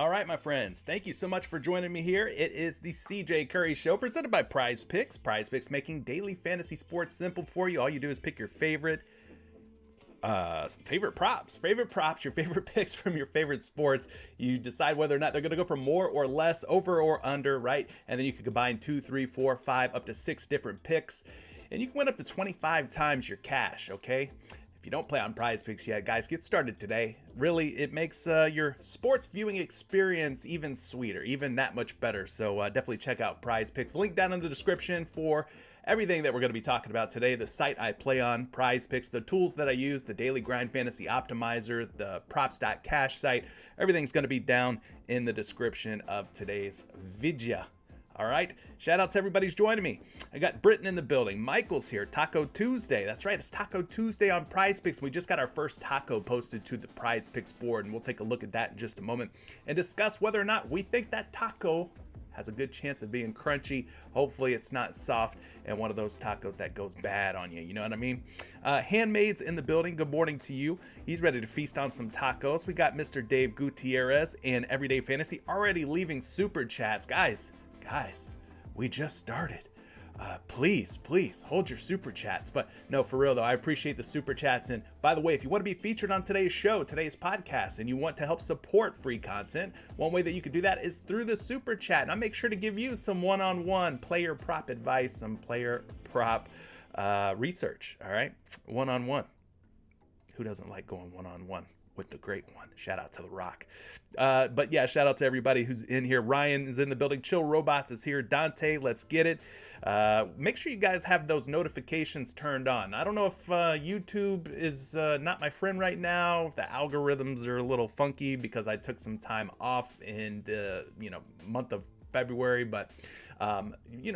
All right, my friends, thank you so much for joining me here. It is the CJ Curry Show presented by PrizePicks. PrizePicks making daily fantasy sports simple for you. All you do is pick your favorite Favorite props, your favorite picks from your favorite sports. You decide whether or not they're going to go for more or less, over or under, right? And then you can combine 2, 3, 4, 5, up to 6 different picks, and you can win up to 25 times your cash, okay? If you don't play on PrizePicks yet, guys, get started today. Really, it makes your sports viewing experience even sweeter, even that much better. So definitely check out PrizePicks. Link down in the description for everything that we're going to be talking about today. The site I play on, PrizePicks, the tools that I use, the Daily Grind Fantasy Optimizer, the props.cash site. Everything's going to be down in the description of today's video. All right, shout out to everybody who's joining me. I got Britton in the building. Michael's here. Taco Tuesday. That's right, it's Taco Tuesday on PrizePicks. We just got our first taco posted to the PrizePicks board, and we'll take a look at that in just a moment and discuss whether or not we think that taco has a good chance of being crunchy. Hopefully it's not soft and one of those tacos that goes bad on you. You know what I mean? Handmaid's in the building. Good morning to you. He's ready to feast on some tacos. We got Mr. Dave Gutierrez and Everyday Fantasy already leaving super chats. Guys, we just started. Please hold your super chats. But no, for real though, I appreciate the super chats. And by the way, if you want to be featured on today's show, today's podcast, and you want to help support free content, one way that you can do that is through the super chat. And I'll make sure to give you some one-on-one player prop advice, some player prop research. All right, one-on-one. Who doesn't like going one-on-one with the great one? Shout out to The Rock. But yeah, shout out to everybody who's in here. Ryan is in the building. Chill Robots is here. Dante, let's get it. Make sure you guys have those notifications turned on. I don't know if YouTube is not my friend right now. The algorithms are a little funky because I took some time off in the month of February, but you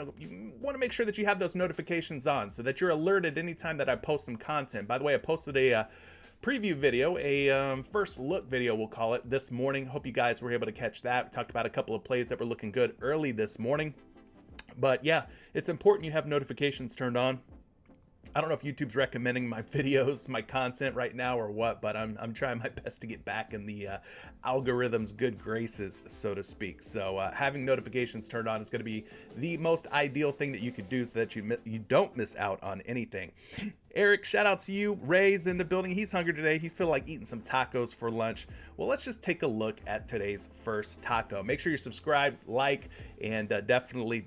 want to make sure that you have those notifications on so that you're alerted anytime that I post some content. By the way, I posted a preview video, a first look video, we'll call it, this morning. Hope you guys were able to catch that. We talked about a couple of plays that were looking good early this morning. But yeah, it's important you have notifications turned on. I don't know if YouTube's recommending my videos, my content right now or what, but I'm trying my best to get back in the algorithm's good graces, so to speak. So having notifications turned on is going to be the most ideal thing that you could do so that you don't miss out on anything. Eric, shout out to you. Ray's in the building. He's hungry today. He feel like eating some tacos for lunch. Well, let's just take a look at today's first taco. Make sure you're subscribed, like, and definitely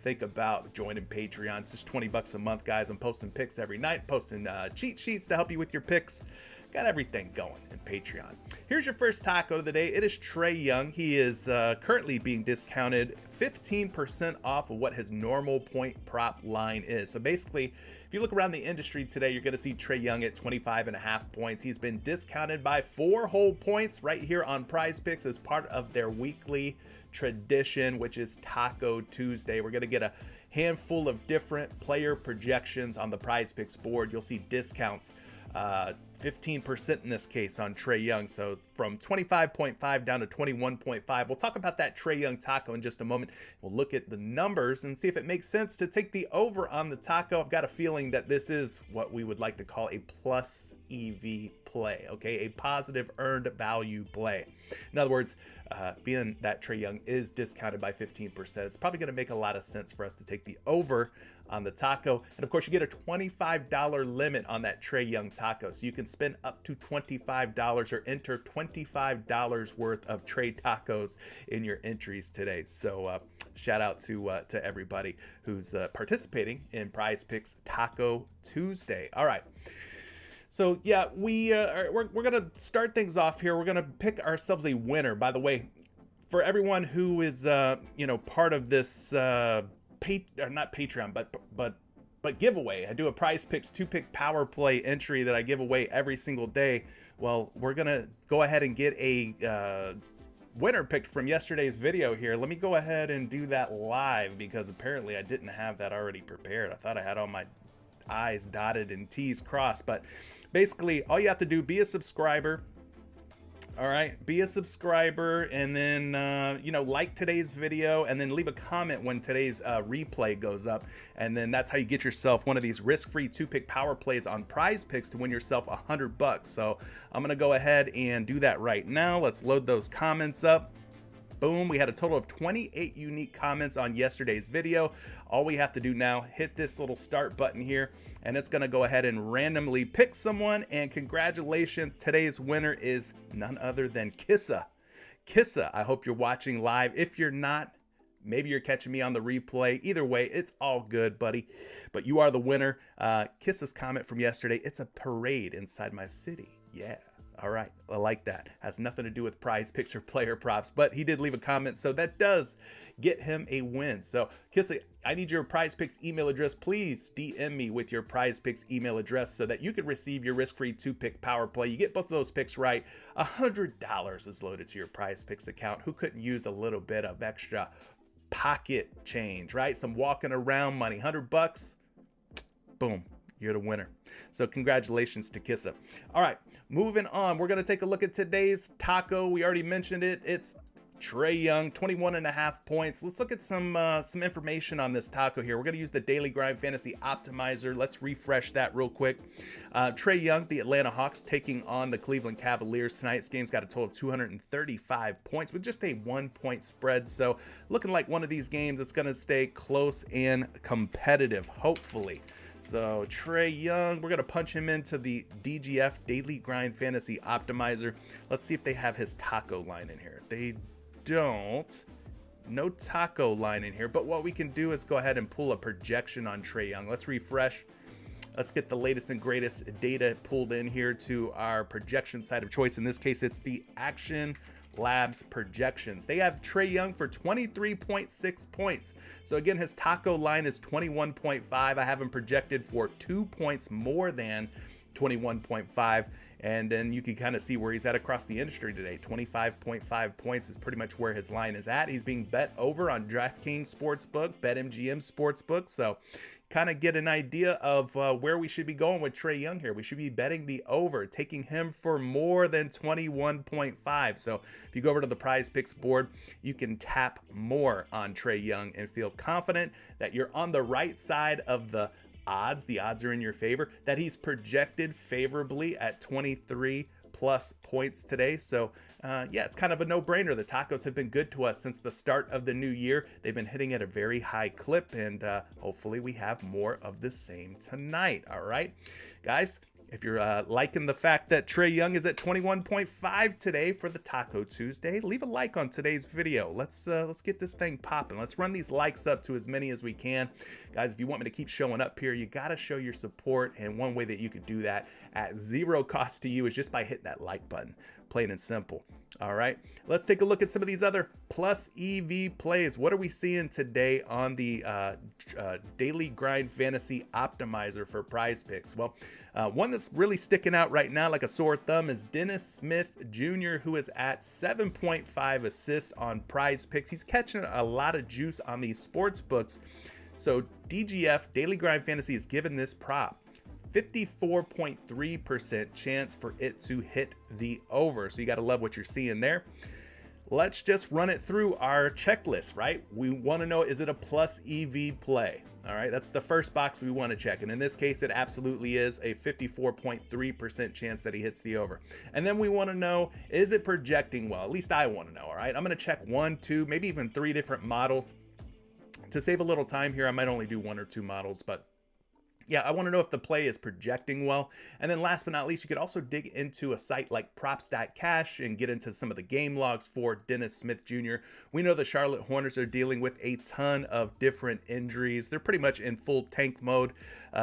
think about joining Patreon. It's just $20 a month, guys. I'm posting picks every night, posting cheat sheets to help you with your picks. Got everything going in Patreon. Here's your first taco of the day. It is Trae Young. He is currently being discounted 15% off of what his normal point prop line is. So basically, if you look around the industry today, you're going to see Trae Young at 25.5 points. He's been discounted by 4 whole points right here on PrizePicks as part of their weekly tradition, which is Taco Tuesday. We're going to get a handful of different player projections on the PrizePicks board. You'll see discounts. 15% in this case on Trae Young. So from 25.5 down to 21.5. We'll talk about that Trae Young taco in just a moment. We'll look at the numbers and see if it makes sense to take the over on the taco. I've got a feeling that this is what we would like to call a plus EV play, okay? A positive earned value play. In other words, being that Trae Young is discounted by 15%, it's probably going to make a lot of sense for us to take the over on the taco. And of course, you get a $25 limit on that Trae Young taco. So you can spend up to $25 or enter $25 worth of Trae tacos in your entries today. So shout out to everybody who's participating in PrizePicks Taco Tuesday. All right. So yeah, we're gonna start things off here. We're gonna pick ourselves a winner. By the way, for everyone who is part of this not Patreon, but giveaway. I do a PrizePicks 2-pick power play entry that I give away every single day. Well, we're gonna go ahead and get a winner picked from yesterday's video here. Let me go ahead and do that live because apparently I didn't have that already prepared. I thought I had all my I's dotted and T's crossed, but basically all you have to do, be a subscriber. All right, be a subscriber, and then like today's video, and then leave a comment when today's replay goes up, and then that's how you get yourself one of these risk-free 2-pick power plays on PrizePicks to win yourself $100. So I'm gonna go ahead and do that right now. Let's load those comments up. Boom. We had a total of 28 unique comments on yesterday's video. All we have to do now, hit this little start button here, and it's going to go ahead and randomly pick someone. And congratulations, today's winner is none other than Kissa. Kissa, I hope you're watching live. If you're not, maybe you're catching me on the replay. Either way, it's all good, buddy. But you are the winner. Kissa's comment from yesterday, it's a parade inside my city. Yeah. All right. I like that. Has nothing to do with PrizePicks or player props, but he did leave a comment, so that does get him a win. So Kissa, I need your PrizePicks email address. Please DM me with your PrizePicks email address so that you can receive your risk-free 2-pick power play. You get both of those picks right. $100 is loaded to your PrizePicks account. Who couldn't use a little bit of extra pocket change, right? Some walking around money. $100, boom, you're the winner. So congratulations to Kissa. All right, moving on. We're gonna take a look at today's taco. We already mentioned it. It's Trae Young, 21.5 points. Let's look at some information on this taco here. We're going to use the Daily Grind Fantasy Optimizer. Let's refresh that real quick. Trae Young, the Atlanta Hawks, taking on the Cleveland Cavaliers tonight. This game's got a total of 235 points with just a 1-point spread. So looking like one of these games that's going to stay close and competitive, hopefully. So Trae Young, we're going to punch him into the DGF Daily Grind Fantasy Optimizer. Let's see if they have his taco line in here. They don't. No taco line in here, but what we can do is go ahead and pull a projection on Trae Young. Let's refresh. Let's get the latest and greatest data pulled in here to our projection site of choice. In this case, it's the Action Labs projections. They have Trae Young for 23.6 points. So again, his taco line is 21.5. I have him projected for 2 points more than 21.5. And then you can kind of see where he's at across the industry today. 25.5 points is pretty much where his line is at. He's being bet over on DraftKings Sportsbook, BetMGM Sportsbook. So kind of get an idea of where we should be going with Trae Young here. We should be betting the over, taking him for more than 21.5. So if you go over to the PrizePicks board, you can tap more on Trae Young and feel confident that you're on the right side of the odds. The odds are in your favor, that he's projected favorably at 23 plus points today. So yeah, it's kind of a no-brainer. The tacos have been good to us since the start of the new year. They've been hitting at a very high clip, and hopefully we have more of the same tonight. All right, guys, if you're liking the fact that Trae Young is at 21.5 today for the Taco Tuesday, leave a like on today's video. Let's get this thing popping. Let's run these likes up to as many as we can. Guys, if you want me to keep showing up here, you got to show your support. And one way that you could do that at zero cost to you is just by hitting that like button. Plain and simple. All right, let's take a look at some of these other plus EV plays. What are we seeing today on the Daily Grind Fantasy Optimizer for PrizePicks? Well, one that's really sticking out right now like a sore thumb is Dennis Smith Jr., who is at 7.5 assists on PrizePicks. He's catching a lot of juice on these sports books. So DGF, Daily Grind Fantasy, is given this prop 54.3% chance for it to hit the over. So you got to love what you're seeing there. Let's just run it through our checklist, right? We want to know, is it a plus EV play? All right, that's the first box we want to check. And in this case, it absolutely is a 54.3% chance that he hits the over. And then we want to know, is it projecting well? At least I want to know, all right? I'm going to check 1, 2, maybe even 3 different models. To save a little time here, I might only do 1 or 2 models, but yeah, I want to know if the play is projecting well. And then last but not least, you could also dig into a site like Props.cash and get into some of the game logs for Dennis Smith Jr. We know the Charlotte Hornets are dealing with a ton of different injuries. They're pretty much in full tank mode.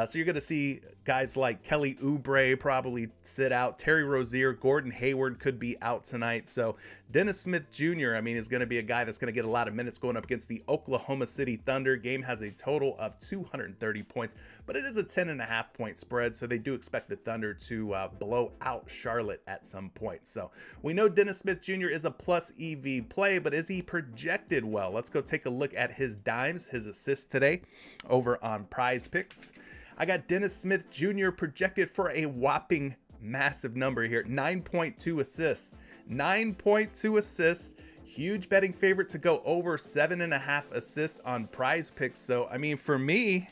So you're going to see guys like Kelly Oubre probably sit out. Terry Rozier, Gordon Hayward could be out tonight. So Dennis Smith Jr., I mean, is going to be a guy that's going to get a lot of minutes going up against the Oklahoma City Thunder. Game has a total of 230 points, but it is a 10.5 point spread. So they do expect the Thunder to blow out Charlotte at some point. So we know Dennis Smith Jr. is a plus EV play, but is he projected well? Let's go take a look at his dimes, his assists today over on PrizePicks. I got Dennis Smith Jr. projected for a whopping massive number here, 9.2 assists. 9.2 assists. Huge betting favorite to go over 7.5 assists on PrizePicks. So, I mean, for me,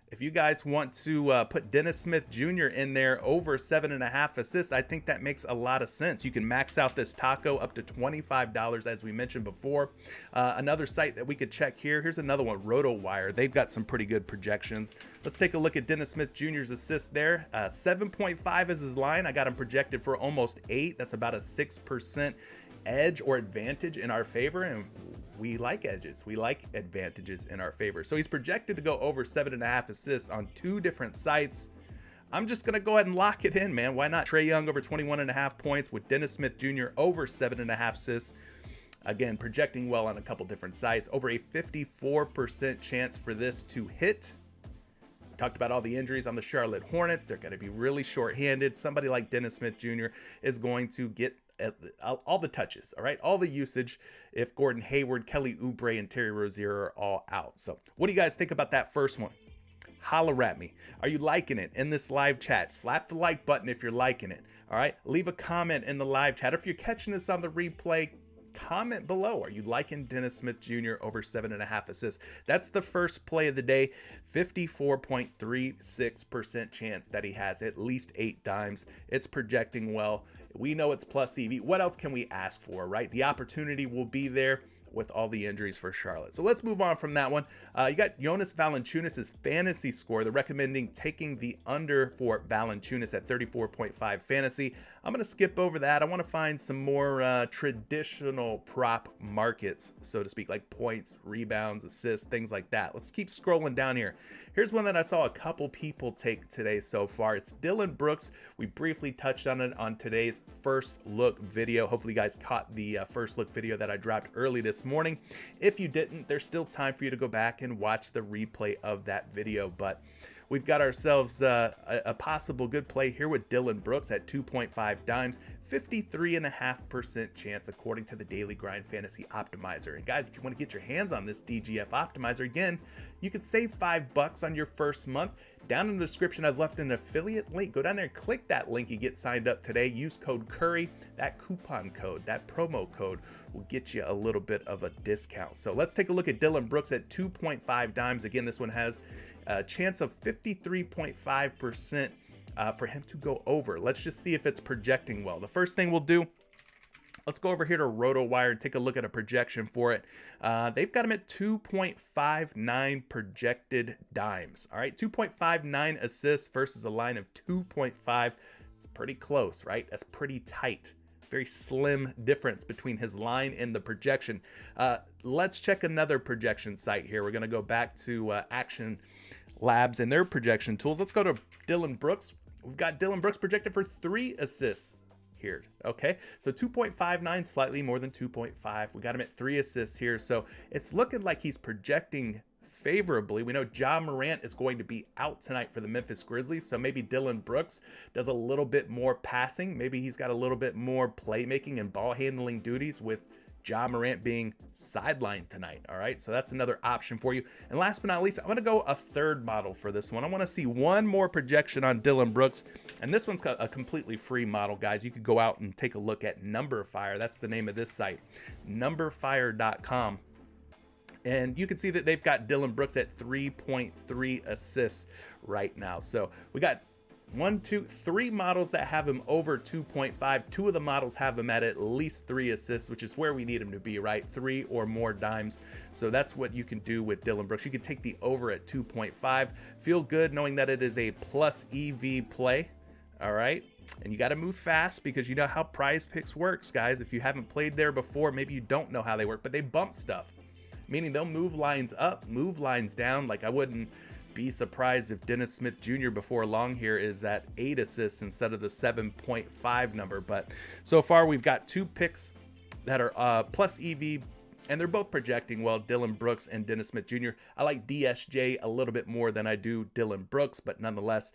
If you guys want to put Dennis Smith Jr. in there over 7.5 assists, I think that makes a lot of sense. You can max out this taco up to $25, as we mentioned before. Another site that we could check here. Here's another one, RotoWire. They've got some pretty good projections. Let's take a look at Dennis Smith Jr.'s assists there. 7.5 is his line. I got him projected for almost 8. That's about a 6% edge or advantage in our favor, and we like edges. We like advantages in our favor. So he's projected to go over 7.5 assists on 2 different sites. I'm just gonna go ahead and lock it in, man. Why not? Trae Young over 21.5 points with Dennis Smith Jr. over 7.5 assists. Again, projecting well on a couple different sites. Over a 54% chance for this to hit. Talked about all the injuries on the Charlotte Hornets. They're going to be really short-handed. Somebody like Dennis Smith Jr. is going to get all the touches, all right? All the usage if Gordon Hayward, Kelly Oubre, and Terry Rozier are all out. So what do you guys think about that first one? Holler at me. Are you liking it in this live chat? Slap the like button if you're liking it, all right? Leave a comment in the live chat. If you're catching this on the replay, comment below. Are you liking Dennis Smith Jr. over 7.5 assists? That's the first play of the day. 54.36% chance that he has at least 8 dimes. It's projecting well. We know it's plus EV. What else can we ask for, right? The opportunity will be there with all the injuries for Charlotte. So let's move on from that one. You got Jonas Valanciunas' fantasy score. They're recommending taking the under for Valanciunas at 34.5 fantasy. I'm going to skip over that. I want to find some more traditional prop markets, so to speak, like points, rebounds, assists, things like that. Let's keep scrolling down here. Here's one that I saw a couple people take today so far. It's Dillon Brooks. We briefly touched on it on today's first look video. Hopefully you guys caught the first look video that I dropped early this morning. If you didn't, there's still time for you to go back and watch the replay of that video. But we've got ourselves a possible good play here with Dillon Brooks at 2.5 dimes, 53.5% chance according to the Daily Grind Fantasy Optimizer. And guys, if you want to get your hands on this DGF Optimizer, again, you can save $5 on your first month. Down in the description, I've left an affiliate link. Go down there and click that link. You get signed up today. Use code Curry. That coupon code, that promo code will get you a little bit of a discount. So let's take a look at Dillon Brooks at 2.5 dimes. Again, this one has a chance of 53.5% for him to go over. Let's just see if it's projecting well. The first thing we'll do, let's go over here to RotoWire and take a look at a projection for it. They've got him at 2.59 projected dimes. All right, 2.59 assists versus a line of 2.5. It's pretty close, right? That's pretty tight. Very slim difference between his line and the projection. Let's check another projection site here. We're going to go back to Action Labs and their projection tools. Let's go to Dillon Brooks. We've got Dillon Brooks projected for 3 assists here. Okay, so 2.59, slightly more than 2.5. We got him at 3 assists here. So it's looking like he's projecting favorably. We know Ja Morant is going to be out tonight for the Memphis Grizzlies, so maybe Dillon Brooks does a little bit more passing. Maybe he's got a little bit more playmaking and ball handling duties with Ja Morant being sidelined tonight. All right, so that's another option for you. And last but not least, I'm going to go a third model for this one. I want to see one more projection on Dillon Brooks, and this one's got a completely free model, guys. You could go out and take a look at Numberfire. That's the name of this site, numberfire.com. And you can see that they've got Dillon Brooks at 3.3 assists right now. So we got 3 models that have him over 2.5. 2 of the models have him at least 3 assists, which is where we need him to be, right? 3 or more dimes. So that's what you can do with Dillon Brooks. You can take the over at 2.5. Feel good knowing that it is a plus EV play. All right. And you got to move fast because you know how PrizePicks works, guys. If you haven't played there before, maybe you don't know how they work, but they bump stuff, meaning they'll move lines up, move lines down. Like I wouldn't be surprised if Dennis Smith Jr. before long here is at 8 assists instead of the 7.5 number. But so far we've got 2 picks that are plus EV, and they're both projecting well, Dillon Brooks and Dennis Smith Jr. I like DSJ a little bit more than I do Dillon Brooks, but nonetheless,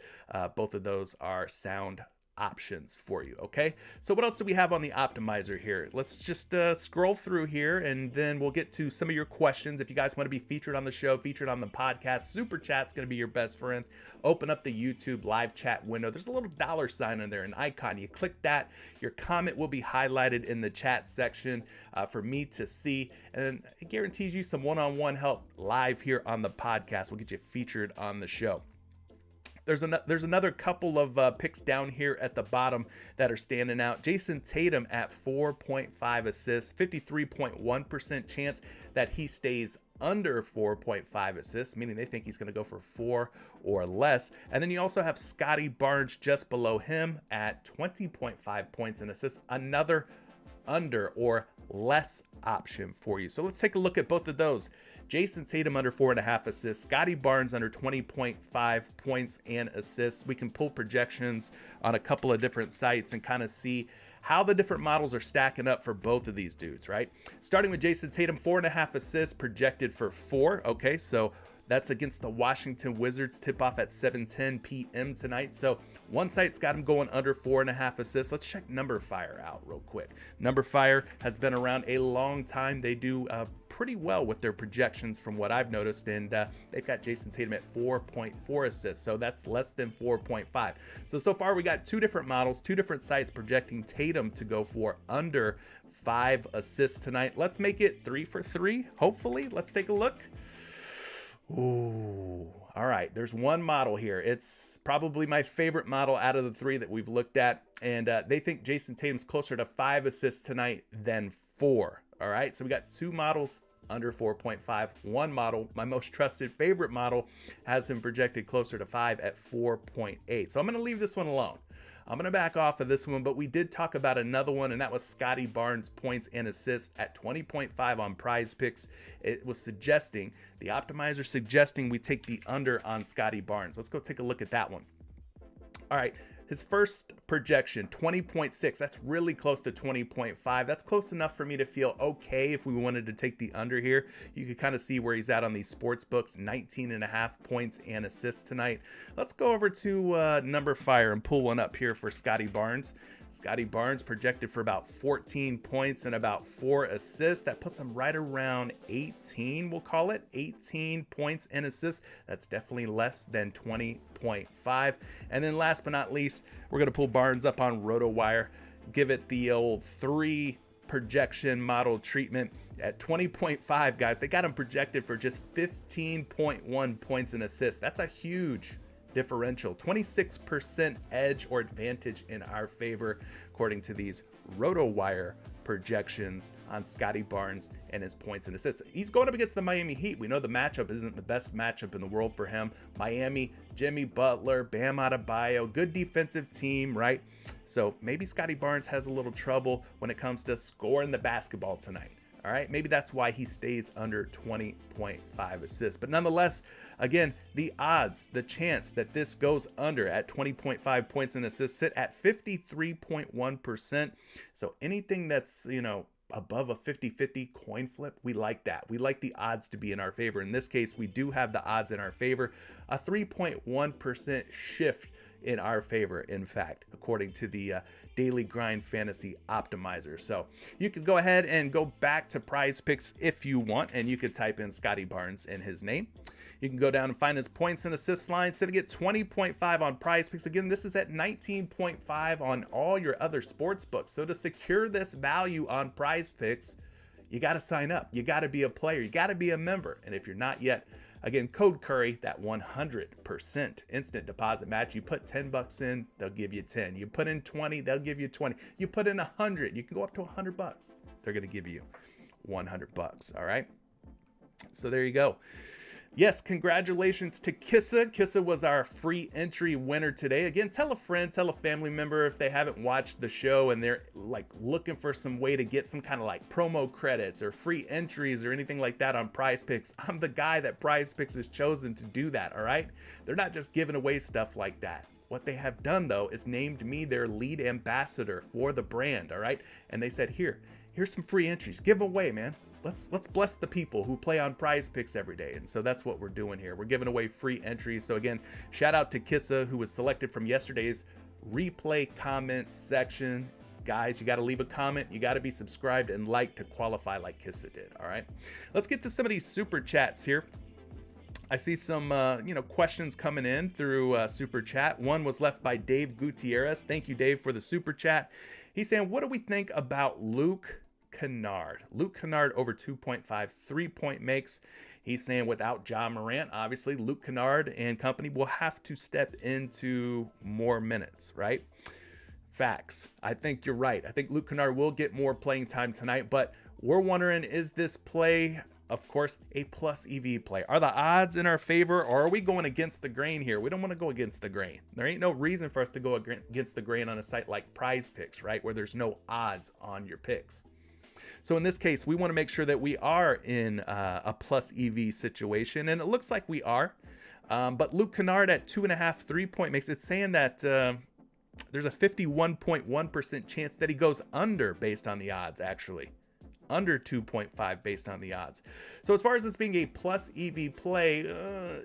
both of those are sound options for you. Okay, so what else do we have on the optimizer here? Let's just scroll through here, and then we'll get to some of your questions. If you guys want to be featured on the show, featured on the podcast, super chat's going to be your best friend. Open up the YouTube live chat window. There's a little $sign in there, an icon. You click that, your comment will be highlighted in the chat section for me to see, and it guarantees you some one-on-one help live here on the podcast. We'll get you featured on the show. There's another couple of picks down here at the bottom that are standing out. Jason Tatum at 4.5 assists, 53.1% chance that he stays under 4.5 assists, meaning they think he's going to go for 4 or less. And then you also have Scotty Barnes just below him at 20.5 points and assists, another under or less option for you. So let's take a look at both of those. Jason Tatum under 4.5 assists, Scotty Barnes under 20.5 points and assists. We can pull projections on a couple of different sites and kind of see how the different models are stacking up for both of these dudes, right? Starting with Jason Tatum, 4.5 assists projected for 4. Okay, so that's against the Washington Wizards, tip-off at 7:10 p.m. tonight. So one site's got him going under 4.5 assists. Let's check Number Fire out real quick. Number Fire has been around a long time. They do pretty well with their projections from what I've noticed, and they've got Jason Tatum at 4.4 assists, so that's less than 4.5. So far we got two different models, two different sites projecting Tatum to go for under 5 assists tonight. Let's make it 3 for 3, hopefully. Let's take a look. Ooh, all right, there's one model here. It's probably my favorite model out of the 3 that we've looked at, and they think Jason Tatum's closer to 5 assists tonight than 4. All right, so we got 2 models under 4.5. One model, my most trusted favorite model, has him projected closer to 5 at 4.8. So I'm going to leave this one alone. I'm going to back off of this one, but we did talk about another one, and that was Scotty Barnes points and assists at 20.5 on PrizePicks. It was suggesting, the optimizer suggesting we take the under on Scotty Barnes. Let's go take a look at that one. All right. His first projection, 20.6. That's really close to 20.5. That's close enough for me to feel okay if we wanted to take the under here. You could kind of see where he's at on these sports books, 19.5 points and assists tonight. Let's go over to Number Fire and pull one up here for Scotty Barnes. Scotty Barnes projected for about 14 points and about 4 assists. That puts him right around 18, we'll call it. 18 points and assists. That's definitely less than 20.5. And then last but not least, we're going to pull Barnes up on RotoWire, give it the old 3 projection model treatment at 20.5, guys. They got him projected for just 15.1 points and assists. That's a huge differential, 26% edge or advantage in our favor, according to these RotoWire projections on Scotty Barnes and his points and assists. He's going up against the Miami Heat. We know the matchup isn't the best matchup in the world for him. Miami, Jimmy Butler, Bam Adebayo, good defensive team, right? So maybe Scotty Barnes has a little trouble when it comes to scoring the basketball tonight. All right, maybe that's why he stays under 20.5 assists. But nonetheless, again, the odds, the chance that this goes under at 20.5 points and assists sit at 53.1%. So anything that's, above a 50-50 coin flip, we like that. We like the odds to be in our favor. In this case, we do have the odds in our favor. A 3.1% shift in our favor, in fact, according to the Daily Grind Fantasy Optimizer. So you can go ahead and go back to PrizePicks if you want, and you could type in Scotty Barnes in his name. You can go down and find his points and assists line. Sitting at 20.5 on PrizePicks. Again, this is at 19.5 on all your other sports books. So to secure this value on PrizePicks, you got to sign up. You got to be a player. You got to be a member. And if you're not yet, again, code Curry, that 100% instant deposit match. You put $10 in, they'll give you 10. You put in 20, they'll give you 20. You put in 100, you can go up to $100. They're going to give you $100. All right. So there you go. Yes, congratulations to Kissa. Kissa was our free entry winner today. Again, tell a friend, tell a family member if they haven't watched the show and they're like looking for some way to get some kind of like promo credits or free entries or anything like that on PrizePicks. I'm the guy that PrizePicks has chosen to do that, all right? They're not just giving away stuff like that. What they have done, though, is named me their lead ambassador for the brand, all right? And they said, here's some free entries. Give them away, man. Let's bless the people who play on PrizePicks every day. And so that's what we're doing here. We're giving away free entries. So again, shout out to Kissa, who was selected from yesterday's replay comment section. Guys, you got to leave a comment. You got to be subscribed and like to qualify like Kissa did. All right, let's get to some of these super chats here. I see some, questions coming in through super chat. One was left by Dave Gutierrez. Thank you, Dave, for the super chat. He's saying, what do we think about Luke Kennard? Luke Kennard over 2.5 3-point makes. He's saying without Ja Morant, obviously Luke Kennard and company will have to step into more minutes, right? Facts. I think you're right. I think Luke Kennard will get more playing time tonight, but we're wondering, is this play, of course, a plus EV play? Are the odds in our favor, or are we going against the grain here? We don't want to go against the grain. There ain't no reason for us to go against the grain on a site like PrizePicks, right? Where there's no odds on your picks. So in this case, we want to make sure that we are in a plus EV situation, and it looks like we are. But Luke Kennard at 2.5 3-point makes, it's saying that there's a 51.1% chance that he goes under based on the odds, actually. Under 2.5 based on the odds. So as far as this being a plus EV play,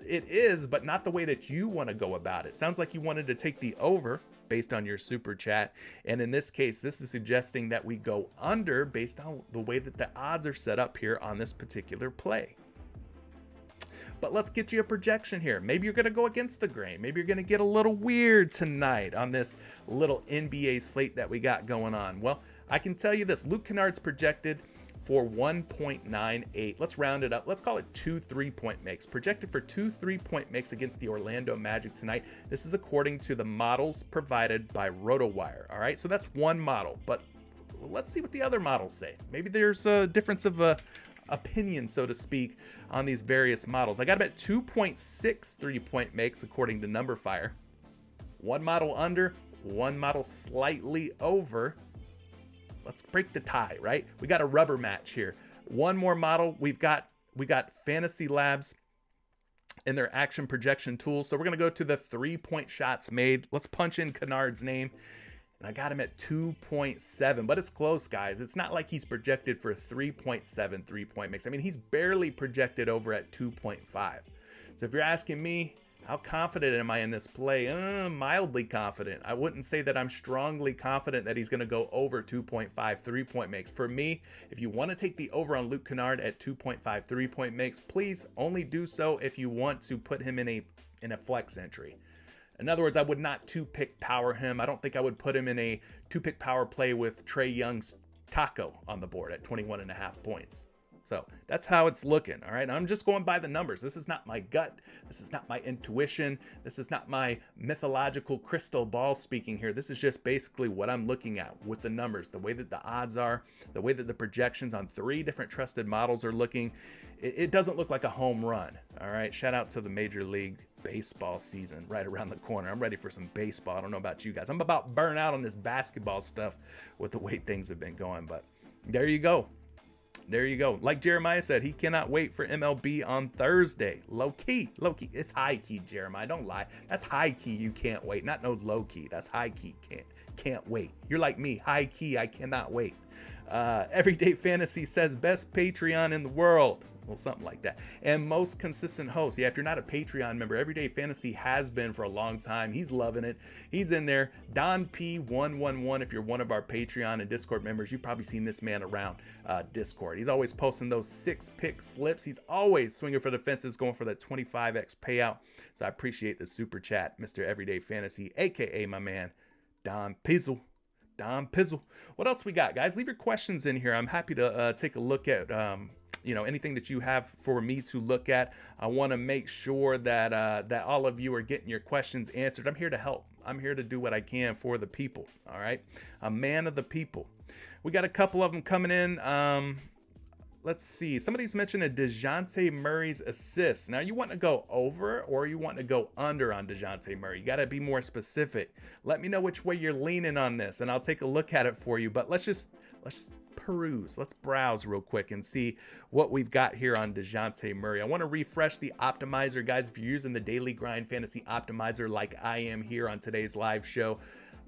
it is, but not the way that you want to go about it. Sounds like you wanted to take the over based on your super chat. And in this case, this is suggesting that we go under based on the way that the odds are set up here on this particular play. But let's get you a projection here. Maybe you're going to go against the grain. Maybe you're going to get a little weird tonight on this little NBA slate that we got going on. Well, I can tell you this. Luke Kennard's projected for 1.98. Let's round it up. Let's call it 2 3-point makes. Projected for 2 3-point makes against the Orlando Magic tonight. This is according to the models provided by RotoWire. All right, so that's one model. But let's see what the other models say. Maybe there's a difference of opinion, so to speak, on these various models. I got about 2.6 3-point makes according to NumberFire. One model under, one model slightly over. Let's break the tie, right? We got a rubber match here. One more model. We got Fantasy Labs in their action projection tool. So we're going to go to the 3-point shots made. Let's punch in Kennard's name. And I got him at 2.7, but it's close, guys. It's not like he's projected for 3.7 3-point makes. I mean, he's barely projected over at 2.5. So if you're asking me, how confident am I in this play? Mildly confident. I wouldn't say that I'm strongly confident that he's going to go over 2.5 3-point makes. For me, if you want to take the over on Luke Kennard at 2.5 3-point makes, please only do so if you want to put him in a flex entry. In other words, I would not 2-pick power him. I don't think I would put him in a 2-pick power play with Trae Young's taco on the board at 21.5 points. So that's how it's looking. All right. I'm just going by the numbers. This is not my gut. This is not my intuition. This is not my mythological crystal ball speaking here. This is just basically what I'm looking at with the numbers, the way that the odds are, the way that the projections on 3 different trusted models are looking. It doesn't look like a home run. All right. Shout out to the Major League Baseball season right around the corner. I'm ready for some baseball. I don't know about you guys. I'm about burn out on this basketball stuff with the way things have been going. But there you go. There you go. Like Jeremiah said, he cannot wait for MLB on Thursday. Low key. It's high key, Jeremiah. Don't lie. That's high key. You can't wait. Not no low key. That's high key. Can't wait. You're like me. High key. I cannot wait. Everyday Fantasy says best Patreon in the world. Well, something like that. And most consistent host. Yeah, if you're not a Patreon member, Everyday Fantasy has been for a long time. He's loving it. He's in there. Don P111, if you're one of our Patreon and Discord members, you've probably seen this man around Discord. He's always posting those 6-pick slips. He's always swinging for the fences, going for that 25x payout. So I appreciate the super chat, Mr. Everyday Fantasy, aka my man, Don Pizzle. Don Pizzle. What else we got, guys? Leave your questions in here. I'm happy to take a look at anything that you have for me to look at. I want to make sure that that all of you are getting your questions answered. I'm here to help. I'm here to do what I can for the people. All right. A man of the people. We got a couple of them coming in. Let's see. Somebody's mentioned a Dejounte Murray's assist. Now, you want to go over or you want to go under on Dejounte Murray? You got to be more specific. Let me know which way you're leaning on this, and I'll take a look at it for you. But let's just peruse. Let's browse real quick and see what we've got here on Dejounte Murray. I want to refresh the optimizer, guys. If you're using the Daily Grind Fantasy Optimizer like I am here on today's live show,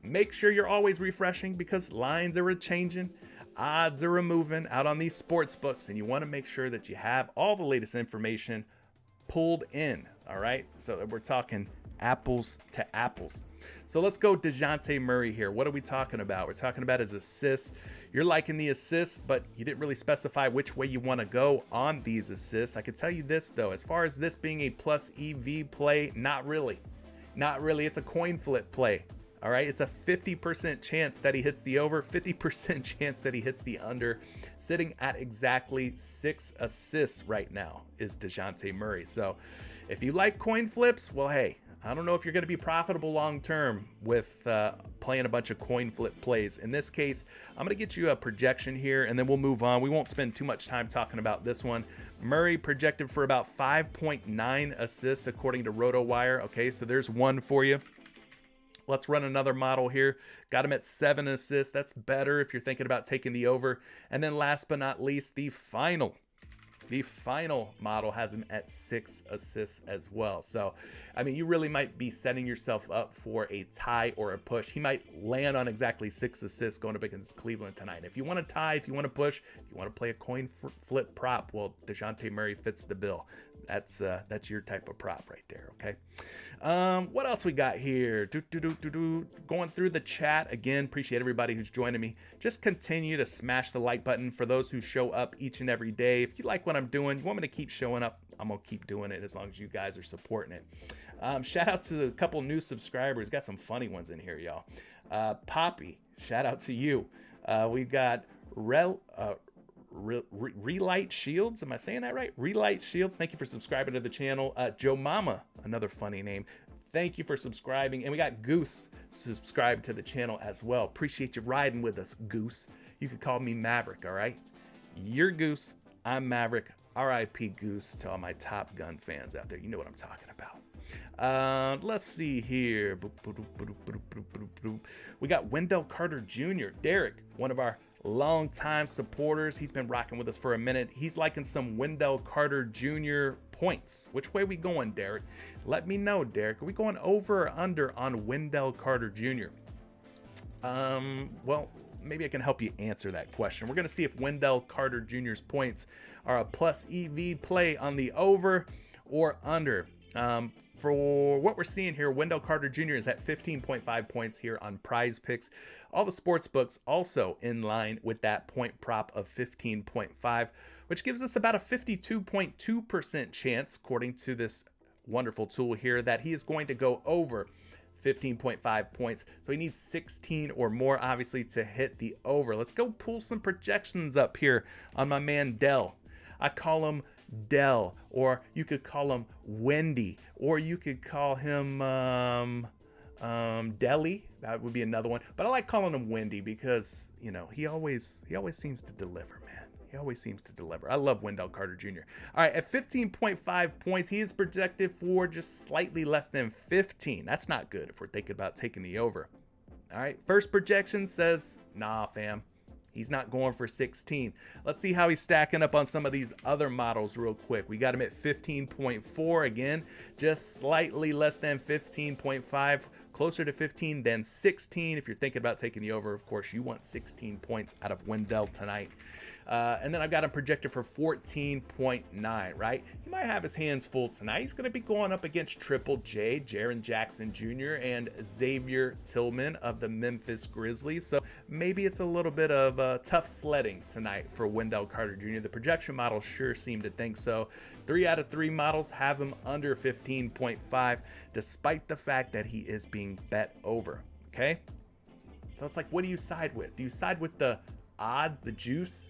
make sure you're always refreshing because lines are changing. Odds are moving out on these sports books, and you want to make sure that you have all the latest information pulled in. All right, so we're talking apples to apples. So let's go Dejounte Murray here. What are we talking about? We're talking about his assists. You're liking the assists, but you didn't really specify which way you want to go on these assists. I can tell you this, though. As far as this being a plus EV play, not really. Not really. It's a coin flip play. All right. It's a 50% chance that he hits the over, 50% chance that he hits the under. Sitting at exactly 6 assists right now is Dejounte Murray. So if you like coin flips, well, hey, I don't know if you're going to be profitable long term with playing a bunch of coin flip plays. In this case, I'm going to get you a projection here, and then we'll move on. We won't spend too much time talking about this one. Murray projected for about 5.9 assists according to RotoWire. Okay, so there's one for you. Let's run another model here. Got him at 7 assists. That's better if you're thinking about taking the over. And then last but not least, the final model has him at 6 assists as well. So, I mean, you really might be setting yourself up for a tie or a push. He might land on exactly 6 assists going up against Cleveland tonight. If you want to tie, if you want to push, if you want to play a coin flip prop, well, Dejounte Murray fits the bill. That's your type of prop right there, okay? What else we got here? Going through the chat. Again, appreciate everybody who's joining me. Just continue to smash the like button for those who show up each and every day. If you like what I'm doing, you want me to keep showing up, I'm going to keep doing it as long as you guys are supporting it. Shout out to a couple new subscribers. Got some funny ones in here, y'all. Poppy, shout out to you. We got Relight Shields. Am I saying that right? Relight Shields. Thank you for subscribing to the channel. Joe Mama, another funny name. Thank you for subscribing. And we got Goose subscribed to the channel as well. Appreciate you riding with us, Goose. You could call me Maverick, all right? You're Goose. I'm Maverick. R.I.P. Goose to all my Top Gun fans out there. You know what I'm talking about. Let's see here. We got Wendell Carter Jr. Derek, one of our longtime supporters. He's been rocking with us for a minute. He's liking some Wendell Carter Jr. points. Which way we going, Derek? Let me know, Derek. Are we going over or under on Wendell Carter Jr.? Well, maybe I can help you answer that question. We're going to see if Wendell Carter Jr.'s points are a plus EV play on the over or under. For what we're seeing here, Wendell Carter Jr. is at 15.5 points here on PrizePicks. All the sports books also in line with that point prop of 15.5, which gives us about a 52.2% chance, according to this wonderful tool here, that he is going to go over 15.5 points. So he needs 16 or more, obviously, to hit the over. Let's go pull some projections up here on my man Dell. I call him Dell, or you could call him Wendy, or you could call him Deli. That would be another one. But I like calling him Wendy because, you know, he always seems to deliver, man. He always seems to deliver. I love Wendell Carter Jr. All right, at 15.5 points, he is projected for just slightly less than 15. That's not good if we're thinking about taking the over. All right, first projection says, nah, fam. He's not going for 16. Let's see how he's stacking up on some of these other models real quick. We got him at 15.4 again, just slightly less than 15.5, closer to 15 than 16. If you're thinking about taking the over, of course, you want 16 points out of Wendell tonight. And then I've got him projected for 14.9, right? He might have his hands full tonight. He's going to be going up against Triple J, Jaren Jackson Jr., and Xavier Tillman of the Memphis Grizzlies. So maybe it's a little bit of tough sledding tonight for Wendell Carter Jr. The projection models sure seem to think so. 3 out of 3 models have him under 15.5, despite the fact that he is being bet over, okay? So it's like, what do you side with? Do you side with the odds, the juice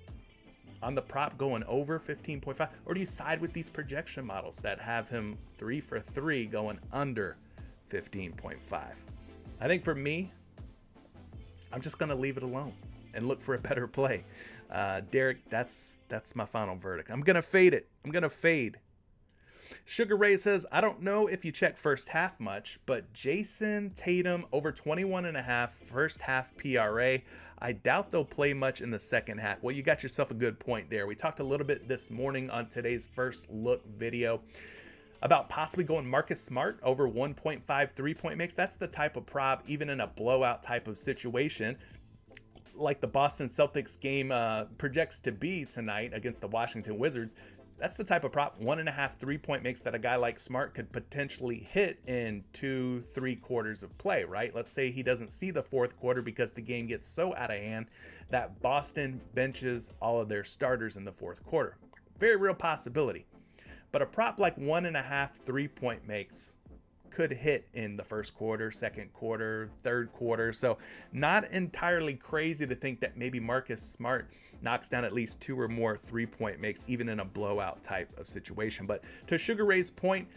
on the prop going over 15.5, or do you side with these projection models that have him 3 for 3 going under 15.5? I think for me, I'm just gonna leave it alone and look for a better play. Derek, that's my final verdict. I'm gonna fade it. I'm gonna fade. Sugar Ray says, I don't know if you check first half much, but Jason Tatum over 21.5 first half PRA. I doubt they'll play much in the second half. Well, you got yourself a good point there. We talked a little bit this morning on today's first look video about possibly going Marcus Smart over 1.5 3-point mix. That's the type of prop, even in a blowout type of situation, like the Boston Celtics game projects to be tonight against the Washington Wizards. That's the type of prop, 1.5 3-point makes that a guy like Smart could potentially hit in 2-3 quarters of play, right? Let's say he doesn't see the fourth quarter because the game gets so out of hand that Boston benches all of their starters in the fourth quarter. Very real possibility. But a prop like 1.5 3-point makes could hit in the first quarter, second quarter, third quarter. So not entirely crazy to think that maybe Marcus Smart knocks down at least 2 or more 3-point makes, even in a blowout type of situation. But to Sugar Ray's point,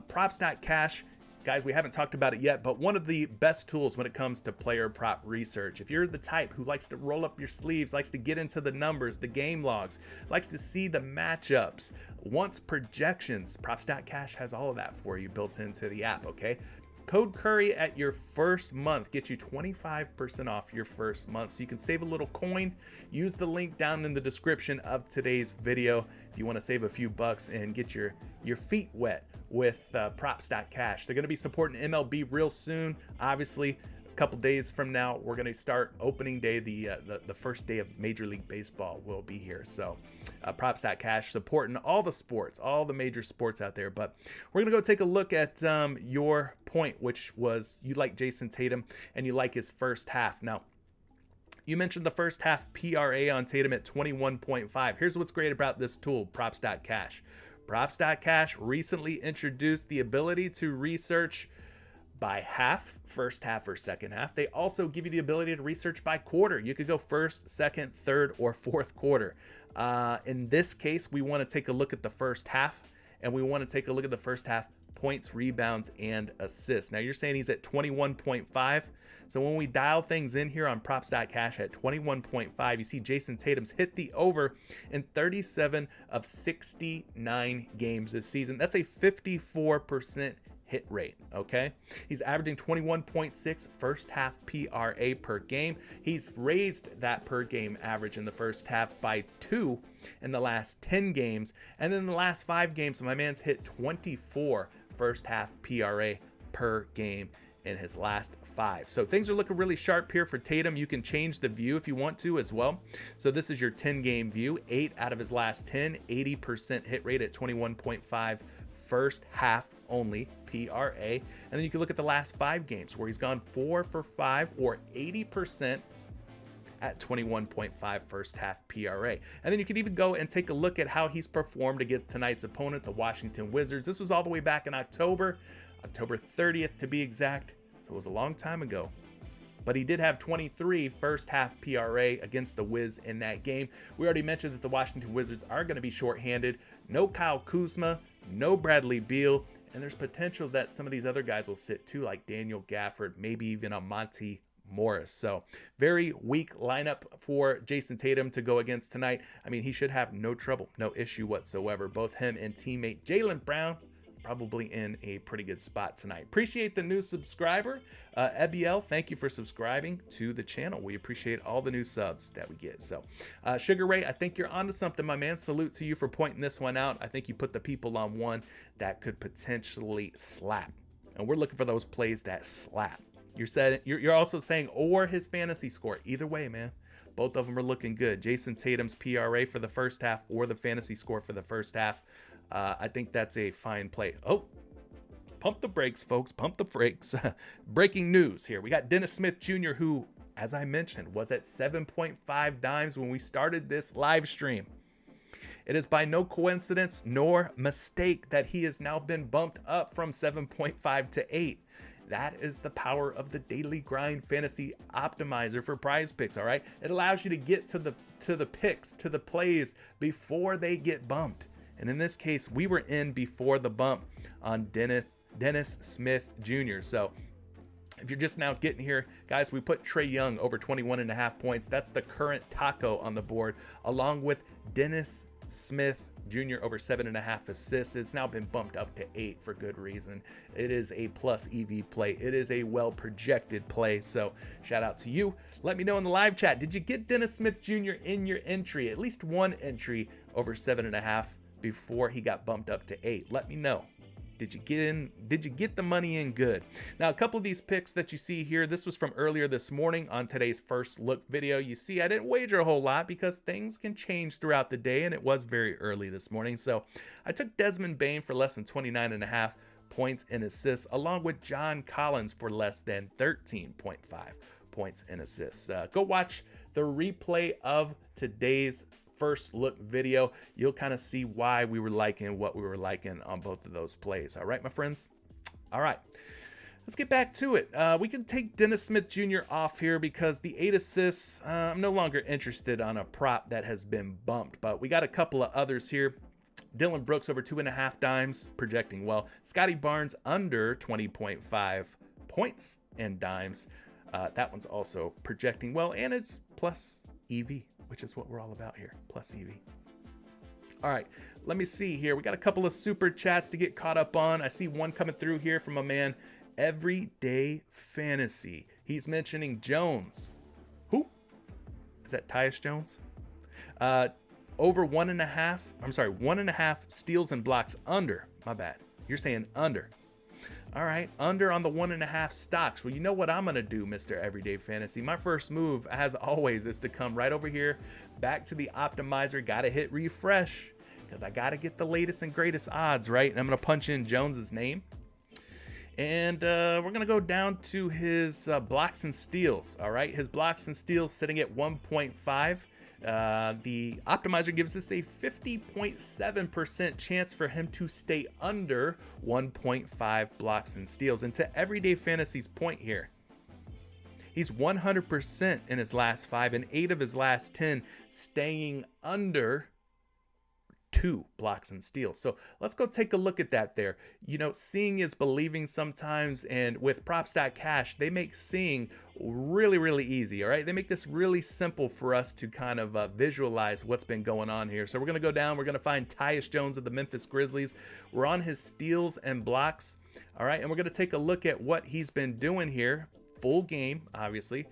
props.cash, guys, we haven't talked about it yet, but one of the best tools when it comes to player prop research. If you're the type who likes to roll up your sleeves, likes to get into the numbers, the game logs, likes to see the matchups, wants projections, props.cash has all of that for you built into the app, okay? Code Curry at your first month gets you 25% off your first month. So you can save a little coin. Use the link down in the description of today's video if you want to save a few bucks and get your feet wet with props.cash. They're going to be supporting MLB real soon. Obviously, a couple days from now, we're going to start opening day. The first day of Major League Baseball will be here. So props.cash supporting all the sports, all the major sports out there. But we're going to go take a look at your point, which was you like Jason Tatum and you like his first half. Now, you mentioned the first half PRA on Tatum at 21.5. Here's what's great about this tool, props.cash. Props.cash recently introduced the ability to research by half, first half or second half. They also give you the ability to research by quarter. You could go first, second, third, or fourth quarter. In this case, we want to take a look at the first half, and we want to take a look at the first half points, rebounds, and assists. Now, you're saying he's at 21.5. So when we dial things in here on props.cash at 21.5, you see Jason Tatum's hit the over in 37 of 69 games this season. That's a 54% hit rate, okay? He's averaging 21.6 first half PRA per game. He's raised that per game average in the first half by 2 in the last 10 games. And then in the last 5 games, my man's hit 24 first half PRA per game in his last 5. So things are looking really sharp here for Tatum. You can change the view if you want to as well. So this is your 10-game view. 8 out of his last 10, 80% hit rate at 21.5 first half only PRA. And then you can look at the last 5 games where he's gone 4 for 5 or 80% at 21.5 first half PRA. And then you can even go and take a look at how he's performed against tonight's opponent, the Washington Wizards. This was all the way back in October 30th to be exact. So it was a long time ago. But he did have 23 first half PRA against the Wiz in that game. We already mentioned that the Washington Wizards are going to be shorthanded. No Kyle Kuzma, no Bradley Beal, and there's potential that some of these other guys will sit too, like Daniel Gafford, maybe even a Monty Morris. So very weak lineup for Jason Tatum to go against tonight. I mean, he should have no trouble, no issue whatsoever. Both him and teammate Jalen Brown probably in a pretty good spot tonight. Appreciate the new subscriber. Ebiel, thank you for subscribing to the channel. We appreciate all the new subs that we get. So Sugar Ray, I think you're onto something, my man. Salute to you for pointing this one out. I think you put the people on one that could potentially slap. And we're looking for those plays that slap. You're also saying or his fantasy score. Either way, man. Both of them are looking good. Jason Tatum's PRA for the first half or the fantasy score for the first half. I think that's a fine play. Oh, pump the brakes, folks. Pump the brakes. Breaking news here. We got Dennis Smith Jr., who, as I mentioned, was at 7.5 dimes when we started this live stream. It is by no coincidence nor mistake that he has now been bumped up from 7.5 to 8. That is the power of the Daily Grind Fantasy Optimizer for PrizePicks, all right? It allows you to get to the picks, to the plays before they get bumped. And in this case, we were in before the bump on Dennis Smith Jr. So if you're just now getting here, guys, we put Trae Young over 21.5 points. That's the current taco on the board, along with Dennis Smith Jr. over 7.5 assists. It's now been bumped up to 8 for good reason. It is a plus EV play. It is a well projected play. So shout out to you. Let me know in the live chat, did you get Dennis Smith Jr. in your entry? At least one entry over 7.5 before he got bumped up to 8. Let me know. Did you get in? Did you get the money in good? Now, a couple of these picks that you see here, this was from earlier this morning on today's first look video. You see, I didn't wager a whole lot because things can change throughout the day, and it was very early this morning. So I took Desmond Bane for less than 29.5 points and assists, along with John Collins for less than 13.5 points and assists. Go watch the replay of today's first look video. You'll kind of see why we were liking what we were liking on both of those plays. All right, my friends. All right, let's get back to it. We can take Dennis Smith Jr. off here because the 8 assists, I'm no longer interested on a prop that has been bumped, but we got a couple of others here. Dylan Brooks over 2.5 dimes, projecting well. Scotty Barnes under 20.5 points and dimes. That one's also projecting well, and it's plus EV, which is what we're all about here, plus EV. All right, let me see here. We got a couple of super chats to get caught up on. I see one coming through here from a man, Everyday Fantasy. He's mentioning Jones. Who? Is that Tyus Jones? Over 1.5 steals and blocks under. My bad. You're saying under. All right, under on the 1.5 stocks. Well, you know what I'm going to do, Mr. Everyday Fantasy. My first move, as always, is to come right over here, back to the optimizer. Got to hit refresh because I got to get the latest and greatest odds, right? And I'm going to punch in Jones's name. And we're going to go down to his blocks and steals, all right? His blocks and steals sitting at 1.5. The optimizer gives us a 50.7% chance for him to stay under 1.5 blocks and steals. And to Everyday Fantasy's point here, he's 100% in his last 5 and 8 of his last 10 staying under 2 blocks and steals. So let's go take a look at that there. You know, seeing is believing sometimes, and with props.cash, they make seeing really easy. All right, they make this really simple for us to kind of visualize what's been going on here. So we're going to go down, we're going to find Tyus Jones of the Memphis Grizzlies. We're on his steals and blocks. All right, and we're going to take a look at what he's been doing here. Full game, obviously,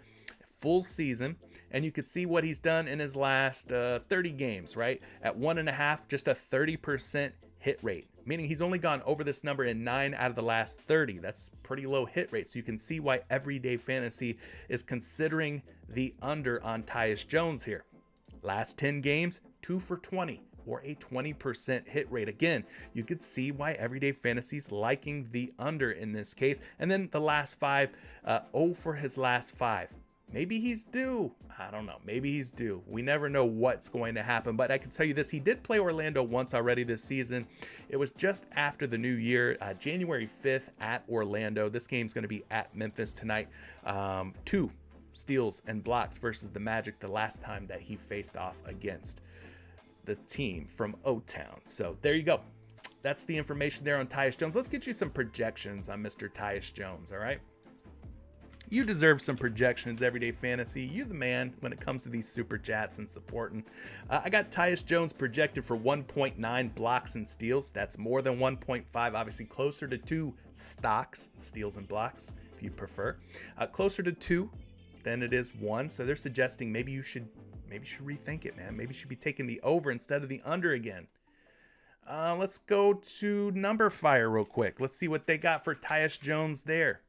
full season. And you could see what he's done in his last 30 games, right? At 1.5, just a 30% hit rate, meaning he's only gone over this number in 9 out of the last 30. That's pretty low hit rate. So you can see why Everyday Fantasy is considering the under on Tyus Jones here. Last 10 games, 2 for 20, or a 20% hit rate. Again, you could see why Everyday Fantasy's liking the under in this case. And then the last 5, 0 for his last 5. Maybe he's due. I don't know. Maybe he's due. We never know what's going to happen. But I can tell you this. He did play Orlando once already this season. It was just after the new year, January 5th at Orlando. This game's going to be at Memphis tonight. 2 steals and blocks versus the Magic the last time that he faced off against the team from O-Town. So there you go. That's the information there on Tyus Jones. Let's get you some projections on Mr. Tyus Jones, all right? You deserve some projections, Everyday Fantasy. You're the man when it comes to these super chats and supporting. I got Tyus Jones projected for 1.9 blocks and steals. That's more than 1.5, obviously closer to 2 stocks, steals and blocks, if you prefer. Closer to 2 than it is 1. So they're suggesting maybe you should rethink it, man. Maybe you should be taking the over instead of the under again. Let's go to Number Fire real quick. Let's see what they got for Tyus Jones there.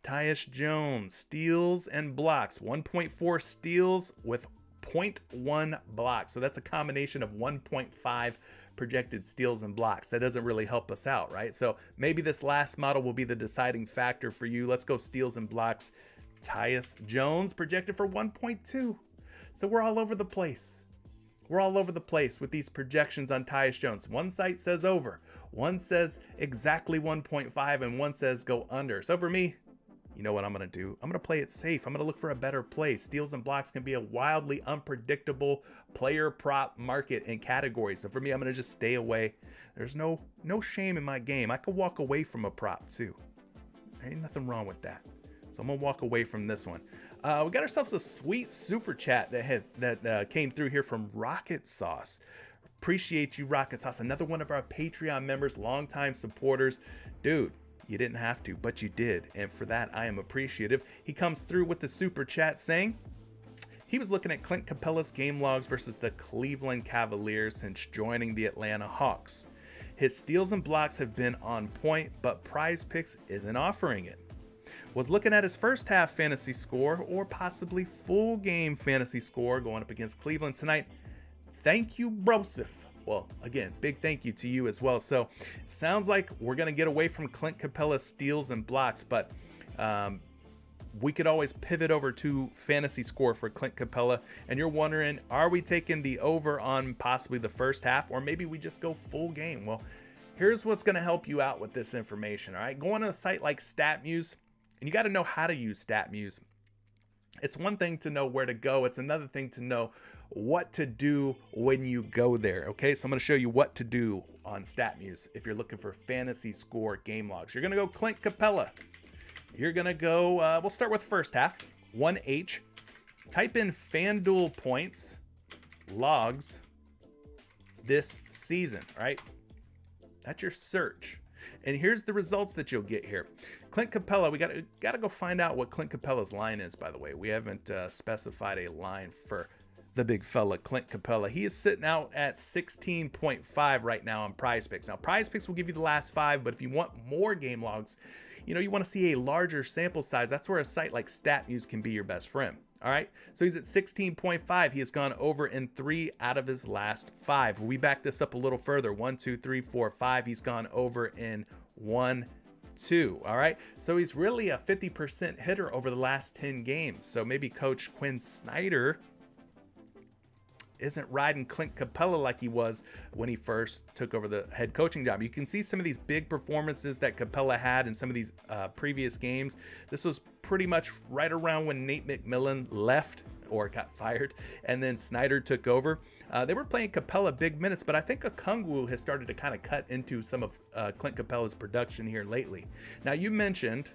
Tyus Jones, steals and blocks, 1.4 steals with 0.1 blocks. So that's a combination of 1.5 projected steals and blocks. That doesn't really help us out, right? So maybe this last model will be the deciding factor for you. Let's go steals and blocks. Tyus Jones projected for 1.2. So we're all over the place. We're all over the place with these projections on Tyus Jones. One site says over, one says exactly 1.5, and one says go under. So for me, you know what I'm going to do? I'm going to play it safe. I'm going to look for a better play. Steals and blocks can be a wildly unpredictable player prop market and category. So for me, I'm going to just stay away. There's no shame in my game. I could walk away from a prop too. There ain't nothing wrong with that. So I'm going to walk away from this one. We got ourselves a sweet super chat that came through here from Rocket Sauce. Appreciate you, Rocket Sauce. Another one of our Patreon members, longtime supporters. Dude, you didn't have to, but you did. And for that, I am appreciative. He comes through with the super chat saying he was looking at Clint Capela's game logs versus the Cleveland Cavaliers since joining the Atlanta Hawks. His steals and blocks have been on point, but PrizePicks isn't offering it. Was looking at his first half fantasy score or possibly full game fantasy score going up against Cleveland tonight. Thank you, Broseph. Well, again, big thank you to you as well. So it sounds like we're going to get away from Clint Capela's steals and blocks, but we could always pivot over to fantasy score for Clint Capela. And you're wondering, are we taking the over on possibly the first half, or maybe we just go full game? Well, here's what's going to help you out with this information. All right, go on a site like StatMuse, and you got to know how to use StatMuse. It's one thing to know where to go. It's another thing to know what to do when you go there. Okay, so I'm going to show you what to do on StatMuse if you're looking for fantasy score game logs. You're going to go Clint Capela. You're going to go, we'll start with first half, 1H. Type in FanDuel points, logs this season, all right? That's your search. And here's the results that you'll get here. Clint Capela, we got to go find out what Clint Capela's line is, by the way. We haven't specified a line for the big fella, Clint Capela. He is sitting out at 16.5 right now on PrizePicks. Now, PrizePicks will give you the last 5, but if you want more game logs, you want to see a larger sample size, that's where a site like StatMuse can be your best friend. All right, so he's at 16.5. He has gone over in 3 out of his last 5. We back this up a little further. 1, 2, 3, 4, 5. He's gone over in 1, 2. All right, so he's really a 50% hitter over the last 10 games. So maybe Coach Quinn Snyder isn't riding Clint Capela like he was when he first took over the head coaching job. You can see some of these big performances that Capela had in some of these previous games. This was pretty much right around when Nate McMillan left or got fired, and then Snyder took over. They were playing Capela big minutes, but I think Okongwu has started to kind of cut into some of Clint Capela's production here lately. Now, you mentioned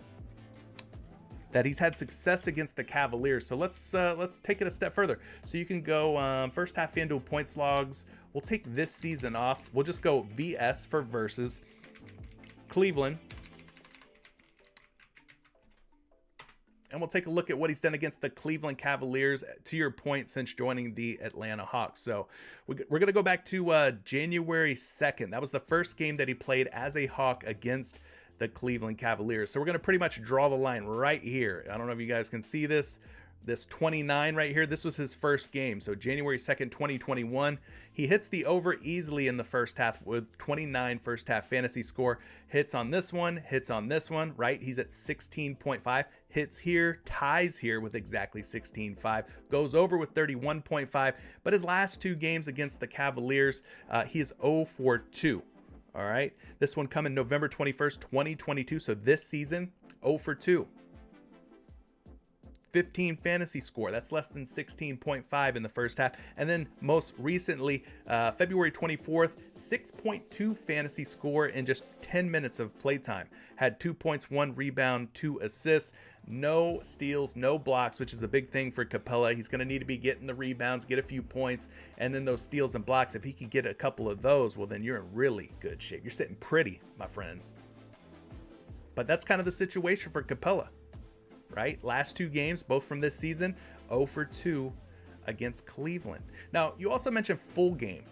that he's had success against the Cavaliers. So let's take it a step further. So you can go first half FanDuel points logs. We'll take this season off. We'll just go VS for versus Cleveland. And we'll take a look at what he's done against the Cleveland Cavaliers, to your point, since joining the Atlanta Hawks. So we're going to go back to January 2nd. That was the first game that he played as a Hawk against the Cleveland Cavaliers. So we're going to pretty much draw the line right here. I don't know if you guys can see this 29 right here. This was his first game. So January 2nd, 2021, he hits the over easily in the first half with 29 first half fantasy score. Hits on this one, right? He's at 16.5, hits here, ties here with exactly 16.5, goes over with 31.5. But his last 2 games against the Cavaliers, he is 0 for 2. All right, this one coming November 21st, 2022. So this season, 0 for 2. 15 fantasy score. That's less than 16.5 in the first half. And then most recently, February 24th, 6.2 fantasy score in just 10 minutes of playtime. Had 2 points, 1 rebound, 2 assists. No steals, no blocks, which is a big thing for Capela. He's going to need to be getting the rebounds, get a few points, and then those steals and blocks. If he could get a couple of those, well, then you're in really good shape. You're sitting pretty, my friends. But that's kind of the situation for Capela, right? Last 2 games, both from this season, 0 for 2 against Cleveland. Now, you also mentioned full game.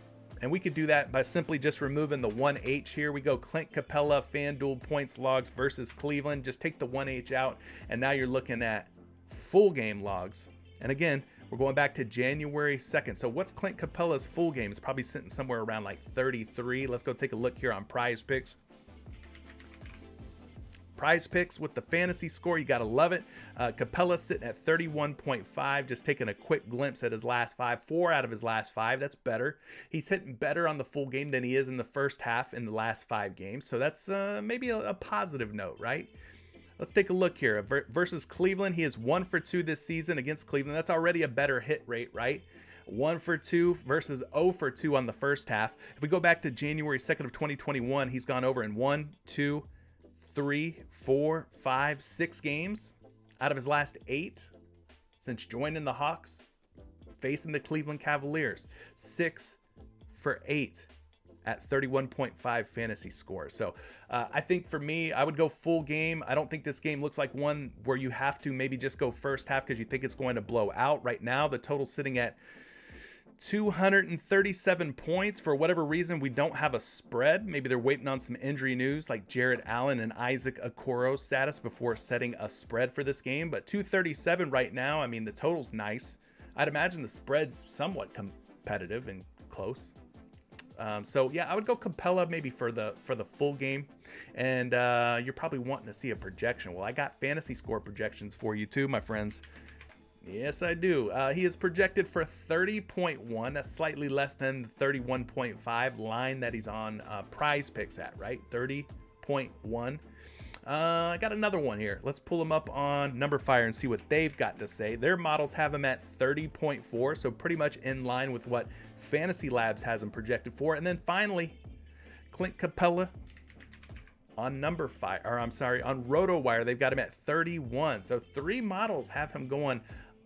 And we could do that by simply just removing the 1H here. We go Clint Capela, FanDuel points logs versus Cleveland. Just take the 1H out, and now you're looking at full game logs. And again, we're going back to January 2nd. So what's Clint Capela's full game? It's probably sitting somewhere around like 33. Let's go take a look here on PrizePicks. PrizePicks with the fantasy score, you gotta love it. Capela sitting at 31.5, just taking a quick glimpse at his last 5. 4 out of his last 5, that's better. He's hitting better on the full game than he is in the first half in the last 5 games. So that's maybe a positive note, right? Let's take a look here. Versus Cleveland, he is 1 for 2 this season against Cleveland. That's already a better hit rate, right? 1 for 2 versus 0 for 2 on the first half. If we go back to January 2nd of 2021, he's gone over in 1, 2, 3, 4, 5, 6 games out of his last 8 since joining the Hawks, facing the Cleveland Cavaliers. 6 for 8 at 31.5 fantasy score. So I think for me, I would go full game. I don't think this game looks like one where you have to maybe just go first half because you think it's going to blow out. Right now, the total's sitting at 237 points. For whatever reason, we don't have a spread. Maybe they're waiting on some injury news like Jared Allen and Isaac Okoro's status before setting a spread for this game. But 237 right now, I mean, the total's nice. I'd imagine the spread's somewhat competitive and close. So yeah, I would go Capela maybe for the full game. And you're probably wanting to see a projection. Well, I got fantasy score projections for you too, my friends. Yes, I do. He is projected for 30.1. That's slightly less than the 31.5 line that he's on PrizePicks at, right? 30.1. I got another one here. Let's pull him up on NumberFire and see what they've got to say. Their models have him at 30.4, so pretty much in line with what Fantasy Labs has him projected for. And then finally, Clint Capela on on RotoWire, they've got him at 31. So 3 models have him going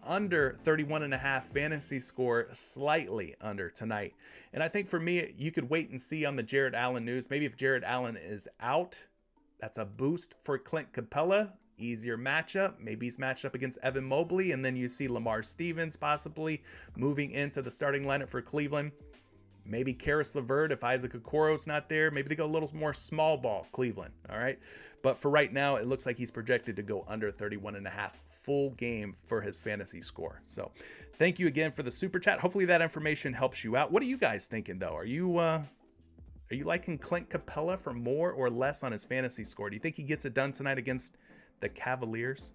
under 31.5 fantasy score, slightly under tonight. And I think for me, you could wait and see on the Jared Allen news. Maybe if Jared Allen is out, that's a boost for Clint Capela. Easier matchup. Maybe he's matched up against Evan Mobley, and then you see Lamar Stevens possibly moving into the starting lineup for Cleveland. Maybe Karis LeVert if Isaac Okoro's not there. Maybe they go a little more small ball Cleveland. All right. But for right now, it looks like he's projected to go under 31.5 full game for his fantasy score. So thank you again for the super chat. Hopefully that information helps you out. What are you guys thinking though? Are you liking Clint Capela for more or less on his fantasy score? Do you think he gets it done tonight against the Cavaliers?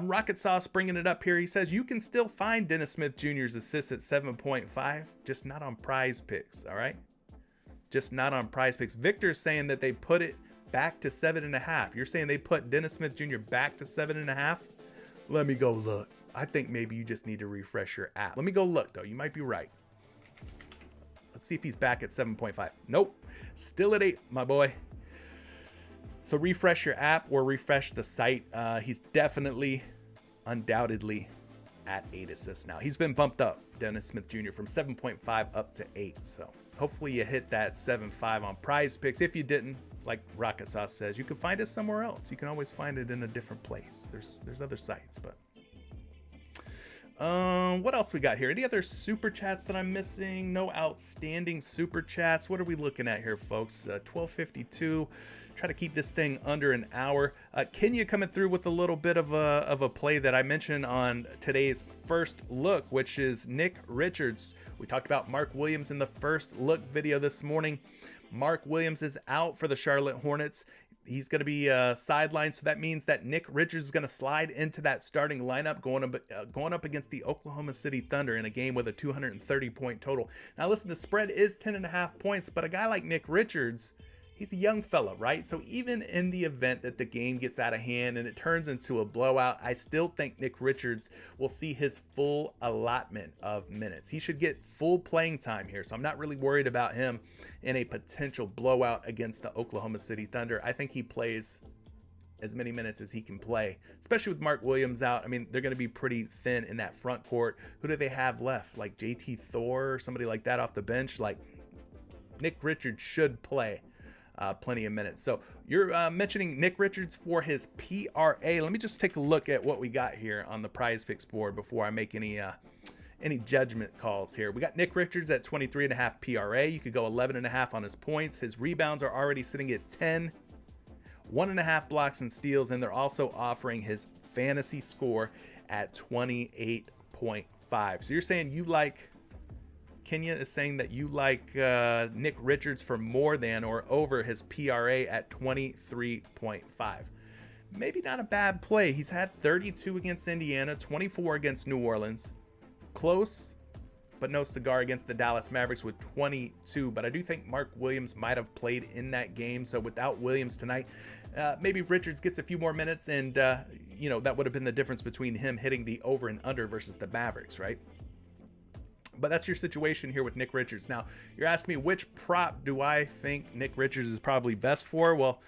Rocket Sauce bringing it up here. He says you can still find Dennis Smith Jr.'s assists at 7.5, just not on PrizePicks. All right, just not on PrizePicks. Victor's saying that they put it back to 7.5. You're saying they put Dennis Smith Jr. back to 7.5? Let me go look. I think maybe you just need to refresh your app. Let me go look though. You might be right. Let's see if he's back at 7.5. Nope, still at 8, my boy. So refresh your app or refresh the site. He's definitely, undoubtedly at 8 assists now. He's been bumped up, Dennis Smith Jr., from 7.5 up to 8. So hopefully you hit that 7.5 on PrizePicks. If you didn't, like Rocket Sauce says, you can find it somewhere else. You can always find it in a different place. There's other sites, but what else we got here? Any other super chats that I'm missing? No outstanding super chats. What are we looking at here, folks? 12:52. Try to keep this thing under an hour. Kenya coming through with a little bit of a play that I mentioned on today's first look, which is Nick Richards. We talked about Mark Williams in the first look video this morning. Mark Williams is out for the Charlotte Hornets. He's going to be sidelined, so that means that Nick Richards is going to slide into that starting lineup going up against the Oklahoma City Thunder in a game with a 230-point total. Now, listen, the spread is 10.5 points, but a guy like Nick Richards, he's a young fella, right? So even in the event that the game gets out of hand and it turns into a blowout, I still think Nick Richards will see his full allotment of minutes. He should get full playing time here, so I'm not really worried about him in a potential blowout against the Oklahoma City Thunder. I think he plays as many minutes as he can play, especially with Mark Williams out. I mean, they're going to be pretty thin in that front court. Who do they have left? Like JT Thor or somebody like that off the bench? Like, Nick Richards should play plenty of minutes. So you're mentioning Nick Richards for his PRA. Let me just take a look at what we got here on the PrizePicks board before I make any judgment calls here. We got Nick Richards at 23.5 PRA. You could go 11.5 on his points. His rebounds are already sitting at 10, 1.5 blocks and steals, and they're also offering his fantasy score at 28.5. So you're saying you like, Kenya is saying that you like Nick Richards for more than or over his PRA at 23.5. Maybe not a bad play. He's had 32 against Indiana, 24 against New Orleans. Close, but no cigar against the Dallas Mavericks with 22. But I do think Mark Williams might have played in that game. So without Williams tonight, maybe Richards gets a few more minutes, and that would have been the difference between him hitting the over and under versus the Mavericks, right? But that's your situation here with Nick Richards. Now, you're asking me which prop do I think Nick Richards is probably best for? Well,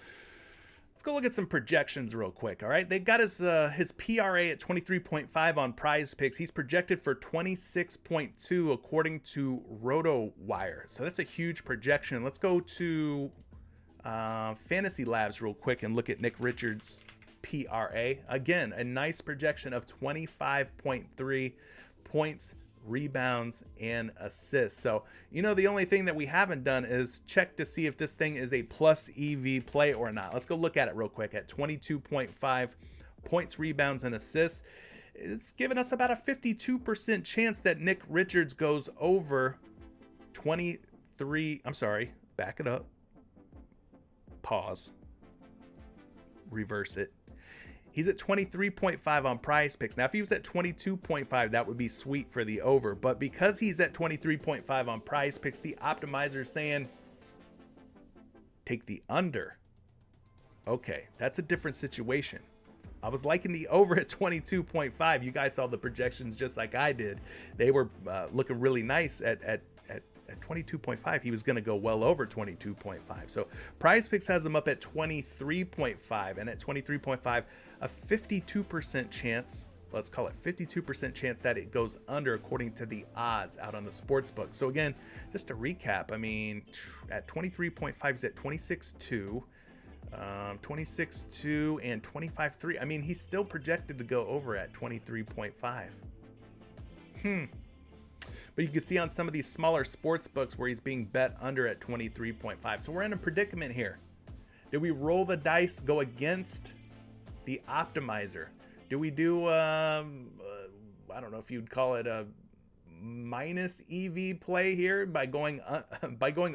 let's go look at some projections real quick, all right? They got his PRA at 23.5 on PrizePicks. He's projected for 26.2 according to RotoWire. So that's a huge projection. Let's go to Fantasy Labs real quick and look at Nick Richards' PRA. Again, a nice projection of 25.3 points rebounds, and assists. So, you know, the only thing that we haven't done is check to see if this thing is a plus EV play or not. Let's go look at it real quick. At 22.5 points, rebounds, and assists, it's given us about a 52% chance that Nick Richards goes over 23. I'm sorry, back it up. Pause. Reverse it. He's at 23.5 on PrizePicks. Now, if he was at 22.5, that would be sweet for the over. But because he's at 23.5 on PrizePicks, the optimizer is saying take the under. Okay, that's a different situation. I was liking the over at 22.5. You guys saw the projections just like I did. They were looking really nice at 22.5. He was going to go well over 22.5. So PrizePicks has him up at 23.5, and at 23.5, a 52% chance, let's call it 52% chance that it goes under according to the odds out on the sports book. So again, just to recap, I mean, at 23.5, he's at 26.2. 26.2 and 25.3. I mean, he's still projected to go over at 23.5. But you can see on some of these smaller sports books where he's being bet under at 23.5. So we're in a predicament here. Do we roll the dice, go against the optimizer? Do we do, I don't know if you'd call it a minus EV play here by going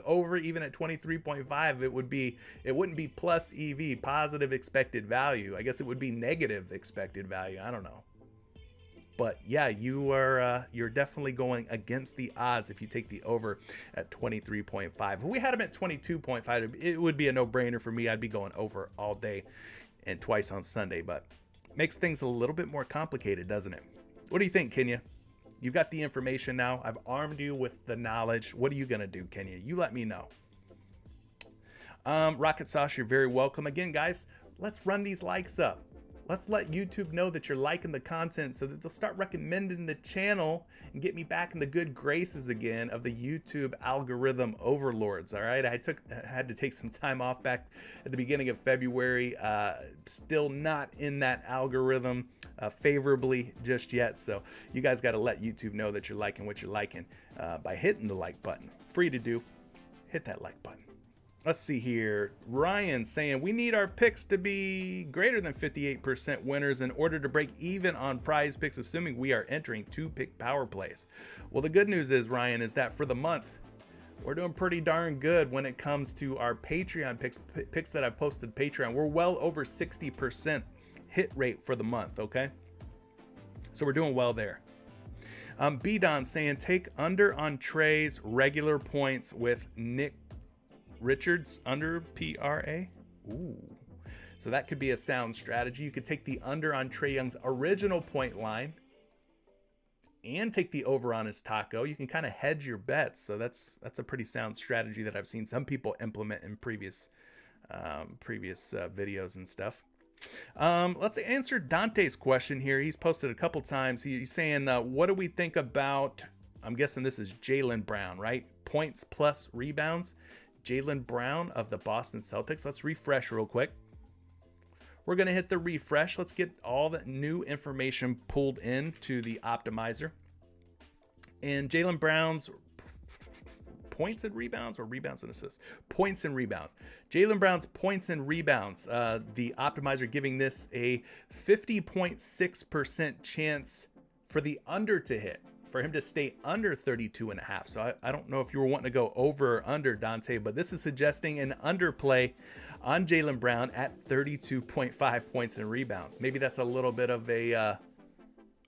over even at 23.5? It wouldn't be plus EV, positive expected value. I guess it would be negative expected value. I don't know. But yeah, you're definitely going against the odds if you take the over at 23.5. If we had him at 22.5, it would be a no-brainer for me. I'd be going over all day and twice on Sunday, but makes things a little bit more complicated, doesn't it? What do you think, Kenya? You've got the information now. I've armed you with the knowledge. What are you going to do, Kenya? You let me know. Rocket Sauce, you're very welcome. Again, guys, let's run these likes up. Let's let YouTube know that you're liking the content so that they'll start recommending the channel and get me back in the good graces again of the YouTube algorithm overlords. All right, I had to take some time off back at the beginning of February. Still not in that algorithm favorably just yet. So you guys got to let YouTube know that you're liking what you're liking by hitting the like button. Free to do. Hit that like button. Let's see here. Ryan saying we need our picks to be greater than 58% winners in order to break even on PrizePicks, assuming we are entering 2-pick power plays. Well, the good news is, Ryan, is that for the month, we're doing pretty darn good when it comes to our Patreon picks that I've posted Patreon. We're well over 60% hit rate for the month, okay? So we're doing well there. B-Don saying take under on Trae's regular points with Nick Richards under PRA. Ooh, so that could be a sound strategy. You could take the under on Trae Young's original point line and take the over on his taco. You can kind of hedge your bets. So that's a pretty sound strategy that I've seen some people implement in previous videos and stuff. Let's answer Dante's question here. He's posted a couple times. He's saying, what do we think about, I'm guessing this is Jalen Brown, right? Points plus rebounds. Jalen Brown of the Boston Celtics. Let's refresh real quick. We're going to hit the refresh. Let's get all the new information pulled into the optimizer. And Jalen Brown's points and rebounds, or rebounds and assists? Points and rebounds. Jalen Brown's points and rebounds. The optimizer giving this a 50.6% chance for the under to hit, for him to stay under 32.5. So I don't know if you were wanting to go over or under, Dante, but this is suggesting an underplay on Jalen Brown at 32.5 points and rebounds. Maybe that's a little bit of a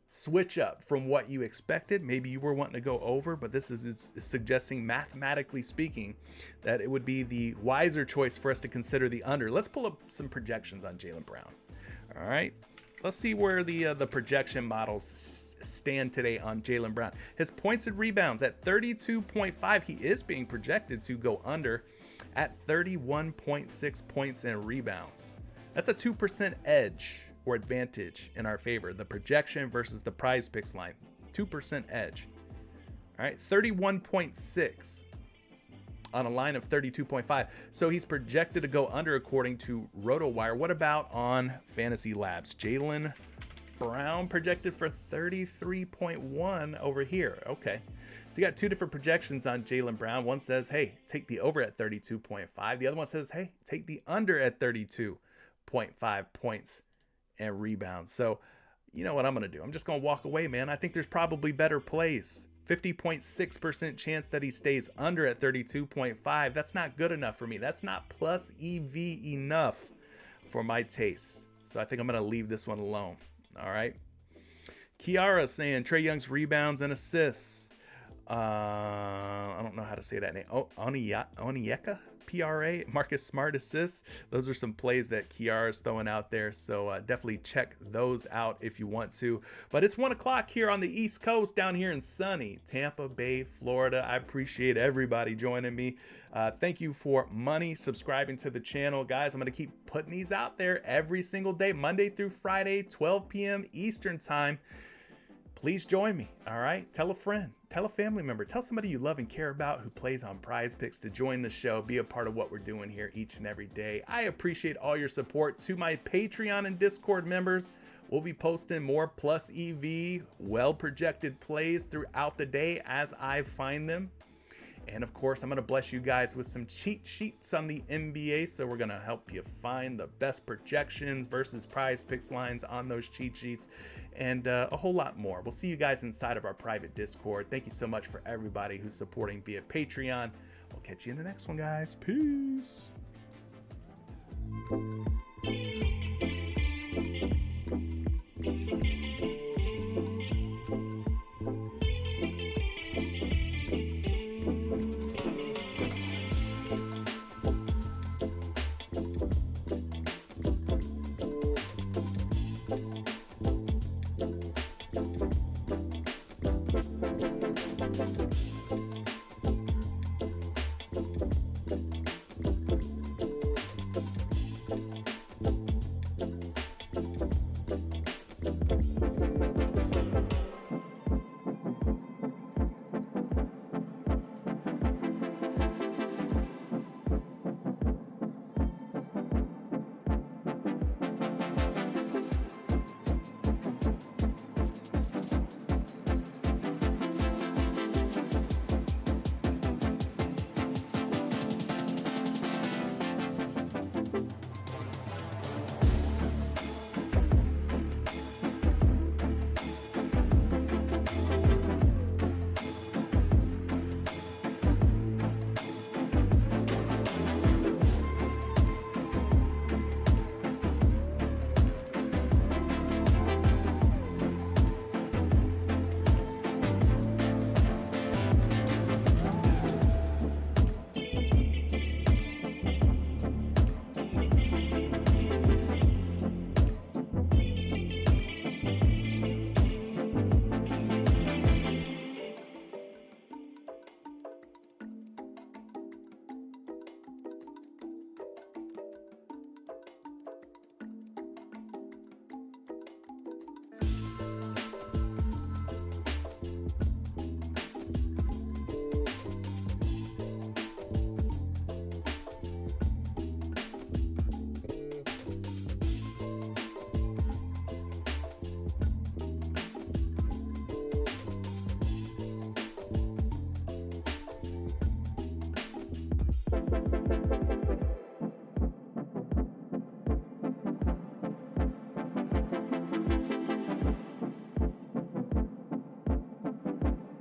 switch up from what you expected. Maybe you were wanting to go over, but this is suggesting, mathematically speaking, that it would be the wiser choice for us to consider the under. Let's pull up some projections on Jalen Brown. All right. Let's see where the projection models stand today on Jalen Brown. His points and rebounds at 32.5. He is being projected to go under at 31.6 points and rebounds. That's a 2% edge or advantage in our favor. The projection versus the PrizePicks line, 2% edge. All right, 31.6 on a line of 32.5. So he's projected to go under according to RotoWire. What about on Fantasy Labs? Jalen Brown projected for 33.1 over here. Okay. So you got two different projections on Jalen Brown. One says, hey, take the over at 32.5. The other one says, hey, take the under at 32.5 points and rebounds. So you know what I'm going to do? I'm just going to walk away, man. I think there's probably better plays. 50.6% chance that he stays under at 32.5. That's not good enough for me. That's not plus EV enough for my taste. So I think I'm going to leave this one alone. All right. Kiara saying Trae Young's rebounds and assists. I don't know how to say that name. Onyeka, PRA, Marcus Smart assists. Those are some plays that Kiara is throwing out there. So definitely check those out if you want to. But it's 1 o'clock here on the East Coast down here in sunny Tampa Bay, Florida. I appreciate everybody joining me. Thank you for subscribing to the channel, guys. I'm going to keep putting these out there every single day, Monday through Friday, 12 p.m. Eastern time. Please join me, all right? Tell a friend, tell a family member, tell somebody you love and care about who plays on PrizePicks to join the show, be a part of what we're doing here each and every day. I appreciate all your support. To my Patreon and Discord members, we'll be posting more plus EV, well-projected plays throughout the day as I find them. And of course, I'm going to bless you guys with some cheat sheets on the NBA. So we're going to help you find the best projections versus PrizePicks lines on those cheat sheets and a whole lot more. We'll see you guys inside of our private Discord. Thank you so much for everybody who's supporting via Patreon. We'll catch you in the next one, guys. Peace.